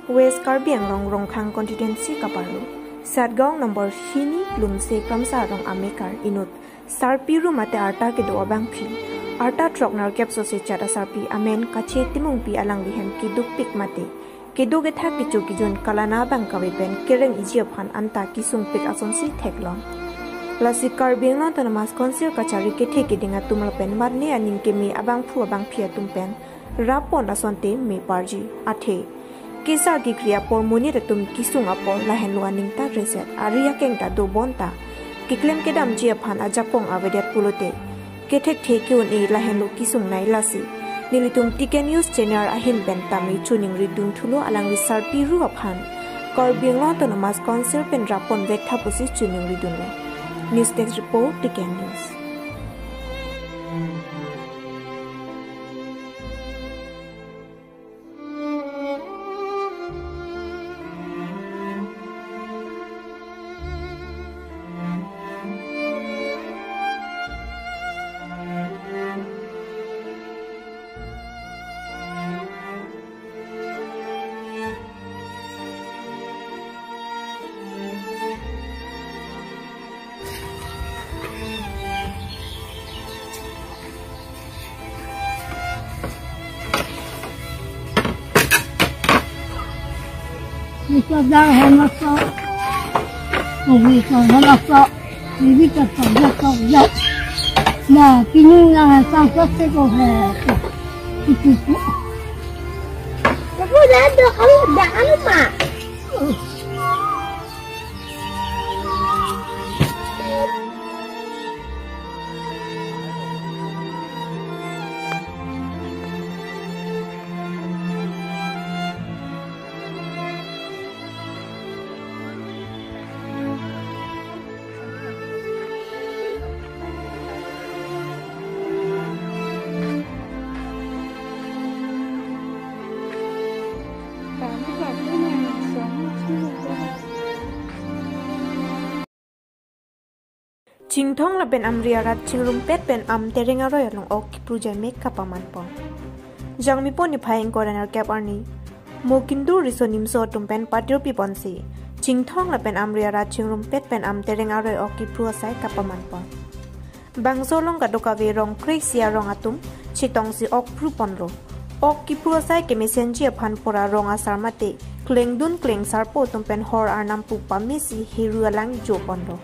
West Karbiang Long Rongkhang Constituency Kaparu. Satgong number Shini Lumse Kramsa Rong Amekar Inut. Sarpi Rumate Arta Kedo Abang Pi. Arta Troknar Capso Se Chata Sarpi Amen Kache Timungpi Alang Lihem Kiduk Pik Mate. Kedo Gethak Kicho Kijun Kalana Bang Kawipen Kereng Ijiaphan Anta Kisung Pik Asonsi Teklong. Lasi Karbiang Long Tanamas Konsil Kachari Keteke Dinga Tumlapen Marne Aning Kemi Abang Pu Abang Pia Tumpen. Rapon Asonte Me Parji Ate. Kisar Gikria por Munir Tum Kisung Apor Lahen Luaning Ta Reset Aria Kengta Do Bonta. Kiklem Kedam Jiaphan Ajapong Avedet Pulote. Ketek Tekiun E Lahen Lu Kisung Nai Lasi. Nilitum Tiken News Channel Ahin Bentami Tuning Ridun Tulo Alang Risar Piru Aphan. Karbiang Long Tonomas Council Pen Rapon Vekta Pusis Tuning Ridun. News Text Report Tiken News. Kita dah hendak kita hendak ini kita dah nah kini nak sampai sekolah itu aku dah ada mak Chingthong la ben amriarat chingrum pet ben terenga roy long ok pruja mek kapaman pon. Jangmi pon ni phaing koranar cap arni. Mokindu risonim so tumpen patir piponsi. Chingthong la ben amriarat chingrum pet ben terenga roy ok pruasai kapaman pon. Bangsolong kadoka ve rong kresia rong atum chitong si ok pru ponro. Ok pruasai ke mesenji aphan pora rong asar mate. Klengdun kleng sarpo tumpen hor arnam pu pamisi hiru alang jo ponro.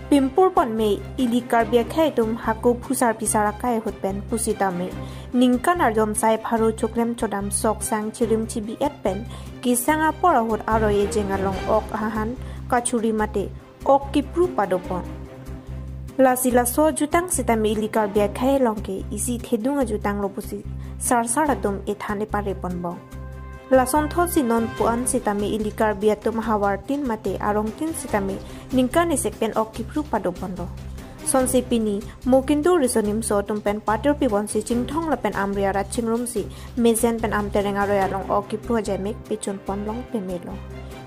Pimpur pon me ili karbia khai tum haku phusar pisara kai hotpen pusita me ningkan arjom sai pharo choklem chodam sok sang chirim chibi et pen kisanga pora hot aro ye jengalong ok hahan kachuri mate ok kipru padopon lasila so jutang sita me ili karbia khai longke isi thedunga jutang lopusi sarsara tum ethane pare ponbo Lason tho si non puan sitame ilikar biatum hawartin mate arongtin sitame ningkan isekpen okipru padopondo. Son si pini mokindu risonim so tumpen pater pibon si chingthong lapen amria rat chingrum si mezen pen amterenga royalong okipru jamek pichun ponlong pemelo.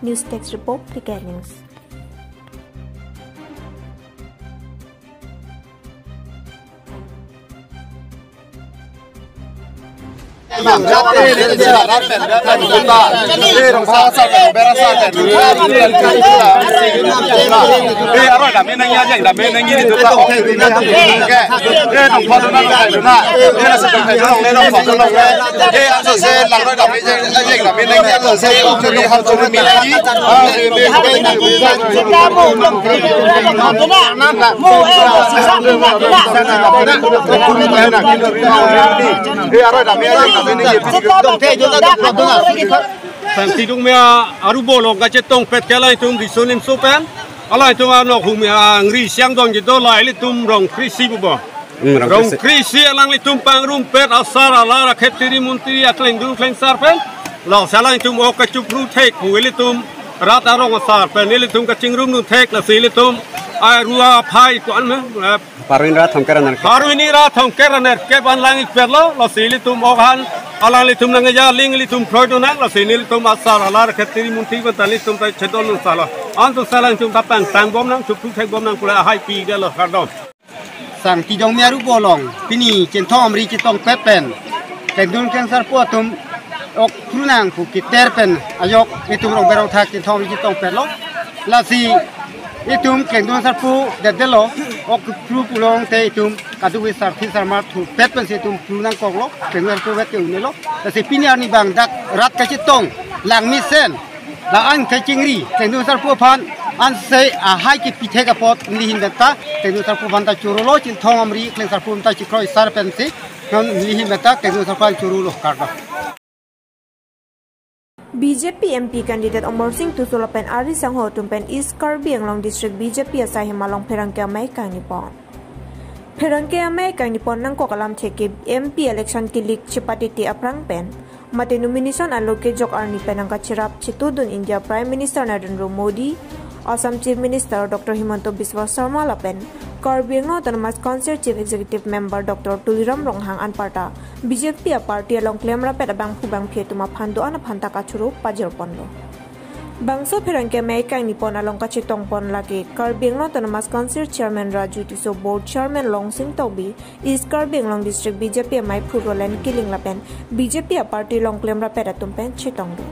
News Text Report Tiken News. Tidung mea arubolo gacetong pet kelai tum risonim sopen alai tum ano humia ngri siang dong jito lai litum rong krisi bubo rong krisi alang litum pangrum pet asar alara khetiri muntri akleng dung kleng sarpen law salang tum ok kachupru tek huilitum rata rong asar pen litum kachingrum nu tek la silitum ai rua phai tuan me Parwin ra thong keraner ke ban lang perlo la silitum okan alang litum nangya ling litum proidona la sinilitum asar alar khetiri muntri batalitum tai chedol nu sala antu salang tum tapang tang bom nang chupru tek bom nang kula hai pi de lo kardom sang tidong meru bolong pini centom ri cetong pepen kedun cancer potum ok krunang pu kiter pen ayok itum rong berau thak tin thom ji tong pet lo la si itum kengdon sar pu de lo ok kru pulong te itum kadu wi sar thi sar ma thu pet pen si itum krunang kok lo kengdon pu wet ne lo la si pinyar ni bang dak rat ka chi tong lang mi sen la an ka chingri kengdon sar pu phan an se a hai ki pithe ka pot ni hin ta kengdon sar pu ban ta churu lo chin thong amri kleng sar pu ta chi kroi sar pen si non ni hin ta kengdon sar pu churu lo kar BJP MP candidate Omar Singh Tusulapen Ari Sangho Tumpen East Karbi Anglong District BJP asai Himalong Perangke Amai Kanipon. Perangke Amai Kanipon nang ko kalam theke MP election kilik chipatiti aprang pen. Mate nomination aloke jok arni penangka chirap chitudun India Prime Minister Narendra Modi, Assam Chief Minister Dr. Himanta Biswa Sarma Lapen, Karbi Anglong Autonomous Council Chief Executive Member Dr. Tuliram Ronghang Anparta, BJP a party along claim rapid abang pubang ketuma phando ana phanta kachuru pajor ponlo. Bangso Perangke America Nipon along kachitong pon lagi Karbi Anglong Autonomous Council Chairman Raju Tiso Board Chairman Long Sing Tobi, East Karbi Anglong District BJP a mai Purolan Killing Lapen, BJP a party long claim rapid atumpen chitongdo.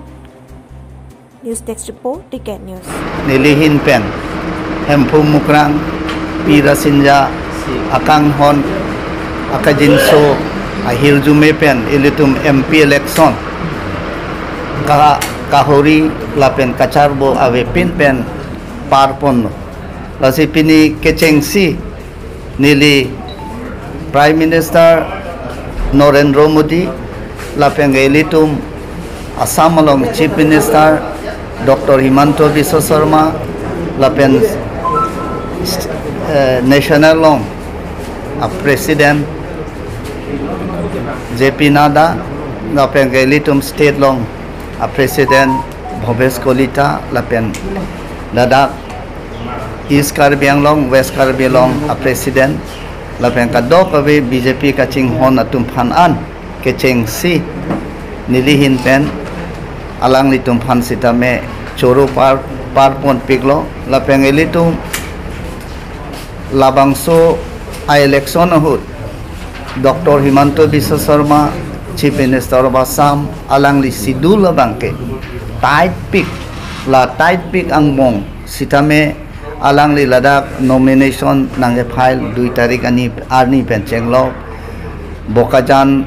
News Text Report, Ticket News. Nilihin pen, Hempu Mukrang, Pira Sinja, Akang Hon, Akajinso, Ahil Jume pen, Ilitum MP election, Kahori Lapen Kacharbo Ave Pin pen, Parpon, Lasipini Kechengsi, Nili Prime Minister Narendra Modi, Lapen Ilitum Assam along Chief Minister Dr. Himanta Biswa Sarma, Lapen National Long, a President JP Nada, Lapen Gelitum State Long, a President Bhobesh Kolita, Lapen Ladakh, East Karbi Anglong, West Karbi Long, a President, Lapen Kadok Awe BJP Kaching Hon Atum Phan An, Kecheng Si, Nilihin Pen, Alang litum phan sitame choro parpon piglo lapeng elitum labangso a election hut Dr. Himanta Biswa Sarma Chief Minister of Assam alang li sidul bangke tight pick ang mong sitame alang li Ladakh nomination nang file 2 tarik ani arni penchenglo Bokajan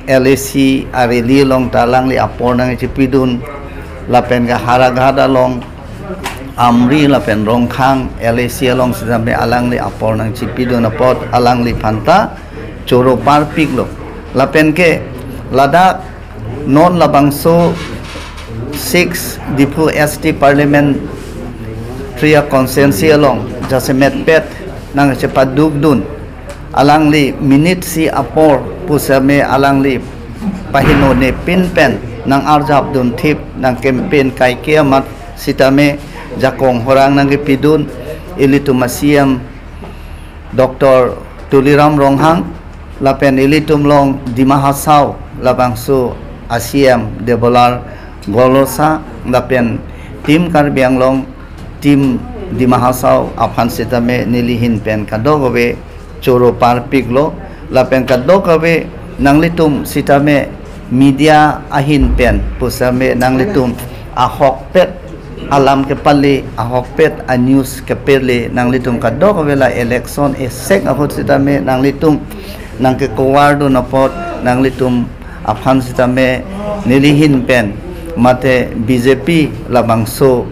LAC areli long talang li apor nang chipidun lapen ga haragada long amri lapen rongkhang LAC long sidame alang li apor nang chipidun apot alang li phanta choro parpik lo lapen ke Ladakh non labangso 6 dipu ST parliament tria consensi long jasemet pet nang cepadugdun alang li minute si apor pusame alang li pahino ne pinpen nang arjab dun thip nang campaign kai kiamat sitame jakong horang nang pidun ilitu masiam Dr. Tuliram Ronghang lapen ilitum long dimahasau labangsu asiam debolar golosa lapen tim Karbi Anglong tim dimahasau aphan sitame nilihin pen kadogobe choro parpiglo lapen kadogobe nanglitum sitame media ahin pen pusame nanglitum ahok pet alam ke pali ahok pet a news ke perle nanglitum kadogobe la election esek ahot sitame nanglitum nang ke kowardo napot nanglitum aphan sitame nilihin pen mate BJP labangso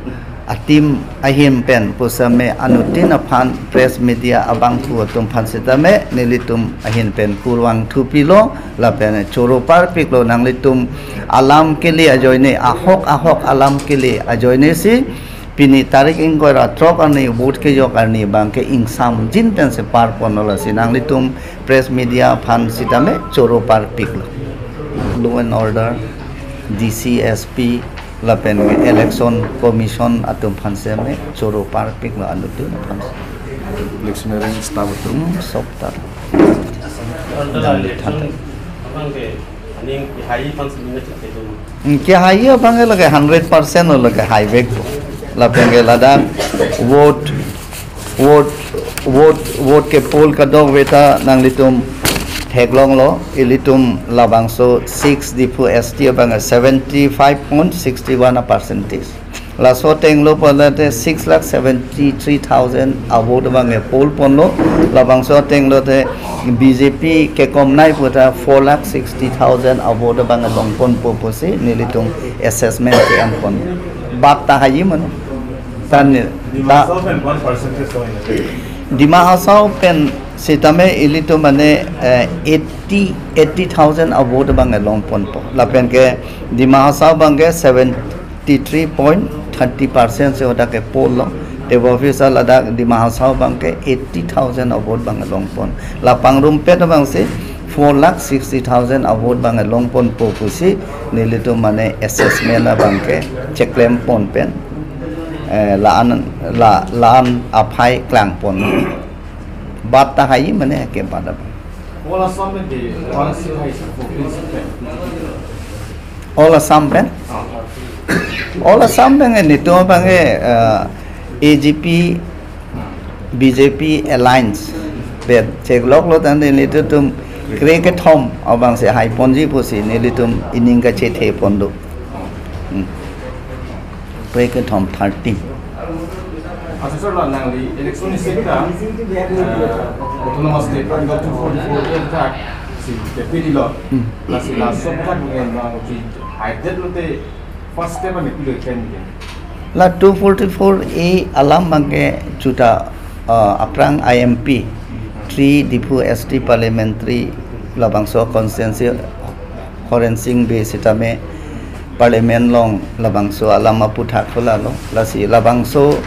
atim ahim pen pusame anutin aphan press media abang tu atum phan sitame nilitum ahin pen kurwang thupilo lapen choro parpiklo nanglitum alam kele ajoine ahok alam kele ajoine si pini tarik ingora trok ani vote ke jok ani bangke ingsam jin pen se par ponola si nanglitum press media phan sitame choro parpiklo law and order DCSP lapen election commission atum phanseme choro parpik la anutu phans electioneering staff atum soptar ke hai bange lage 100% lage highway lapen ge Ladakh vote ke poll ka dog weta nanglitum heglong lo ilitum labangso 6 dipu ST bang 75.61% la so teng lo polate 6,73,000 award bang poll ponlo labangso teng lo te BJP ke kom nai puta 4,60,000 award bang long pon poposi nilitum assessment ke an pon bak ta hayi man tan ta Dima Hasau pen sitame ilito mane 80,000 award bang long pon po la pen ke Dima Hasau bang 73.30% se oda ke polo the officer lada Dima Hasau bang ke 80,000 award bang long pon la pangrum pet bang se 4,60,000 award bang long pon po pusi nilito mane assessment la bang ke checklam pon pen laan aphai klang pon bat ta hai mane ke pada ola samben ni to bange AGP BJP alliance bet cheklok lo tan ni to tum cricket home abang se hai ponji posi ni tum ininga che the pondo cricket home 30 Asesor lah nang di election ni sekta autonomous state kan got 244 attack si deputy law la si la sobta dengan bang di hide lo te first step ni pilih kan la 244A alam bangke juta aprang IMP 3 dipu ST parliamentary labangso constituency horensing be sitame parliament long labangso alama puthak khola lo lasi labangso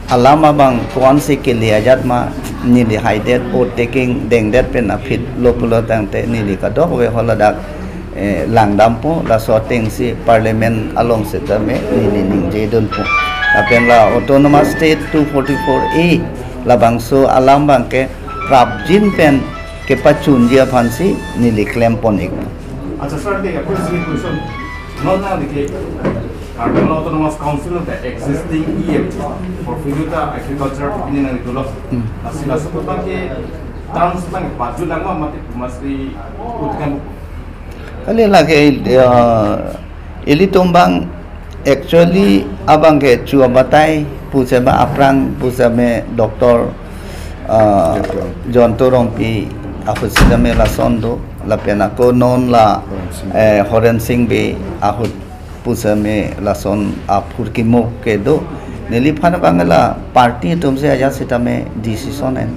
alama bang kon se ke liajat ma ni li hided o taking deng that pen afit lokulo tang te ni li ka dok we holadak langdam po la so teng si parliament along se ta me ni li ning je don po apen la autonomous state 244A la bangso alam bang ke prabjin pen ke pachun dia phansi ni li claim pon ek acha sir de apun si question no na de Carbon Autonomous Council the existing EM for Fiduta Agriculture ini nang ditolak. Asila seputar ke terms tang baju lama mati masri utkan. Kali lagi ili tumbang actually abang ke cua batai pusema aprang pusame doktor John Torong pi aku sidame la sondo la pena ko non la horensing be aku pusame lason apur ki mok ke do nili phana bangala party tumse aja sitame decision en